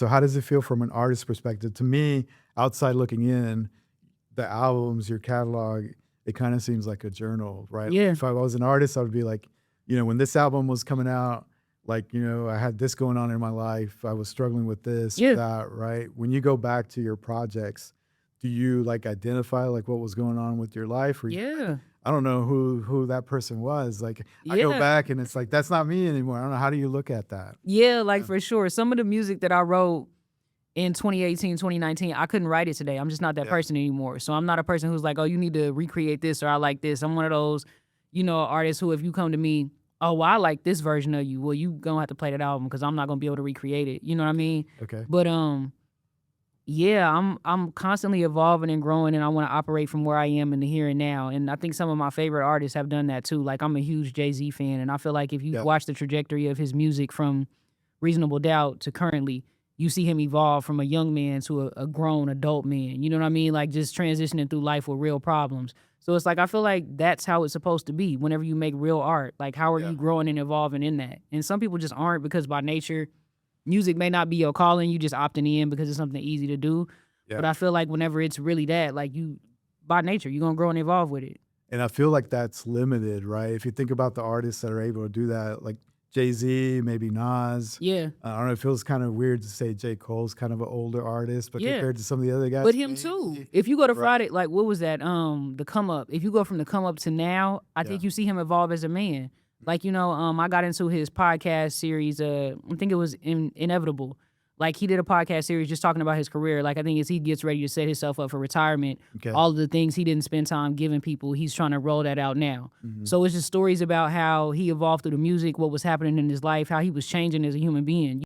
So how does it feel from an artist perspective? To me, outside looking in, the albums, your catalog, it kind of seems like a journal, right? Yeah, If I was an artist, I would be like, when this album was coming out, like, I had this going on in my life. I was struggling with this, yeah, that, right? When you go back to your projects, do you like identify like what was going on with your life? Or yeah, I don't know who that person was. Like I go yeah, back and it's like that's not me anymore. I don't know. How do you look at that? yeah, like, Yeah. for sure. Some of the music that I wrote in 2018, 2019, I couldn't write it today. I'm just not that Yeah. person anymore. So I'm not a person who's like, "Oh, you need to recreate this," or "I like this." I'm one of those, artists who if you come to me, "Oh, well, I like this version of you." Well, you gonna have to play that album because 'cause I'm not gonna be able to recreate it. You know what I mean? Okay. But, yeah, I'm constantly evolving and growing, and I wanna operate from where I am in the here and now, and I think some of my favorite artists have done that too. Like, I'm a huge Jay-Z fan, and I feel like if you Yeah. watch the trajectory of his music from Reasonable Doubt to currently, you see him evolve from a young man to a grown adult man, you know what I mean? Like, just transitioning through life with real problems. So it's like, I feel like that's how it's supposed to be whenever you make real art. Like, how are Yeah. you growing and evolving in that? And some people just aren't because by nature, music may not be your calling, you just opting in because it's something easy to do. Yeah. But I feel like whenever it's really that, like, you by nature, you're gonna grow and evolve with it. And I feel like that's limited, right? If you think about the artists that are able to do that, like Jay-Z, maybe Nas. Yeah, I don't know, it feels kind of weird to say J. Cole's kind of an older artist, but yeah. compared to some of the other guys, But him too. If you go to Friday, like, what was that? The Come Up. If you go from the Come Up to now, I Yeah. think you see him evolve as a man. Like, I got into his podcast series. I think it was Inevitable. Like, he did a podcast series just talking about his career. Like, I think as he gets ready to set himself up for retirement, Okay. all of the things he didn't spend time giving people, he's trying to roll that out now. Mhm. So it's just stories about how he evolved through the music, what was happening in his life, how he was changing as a human being.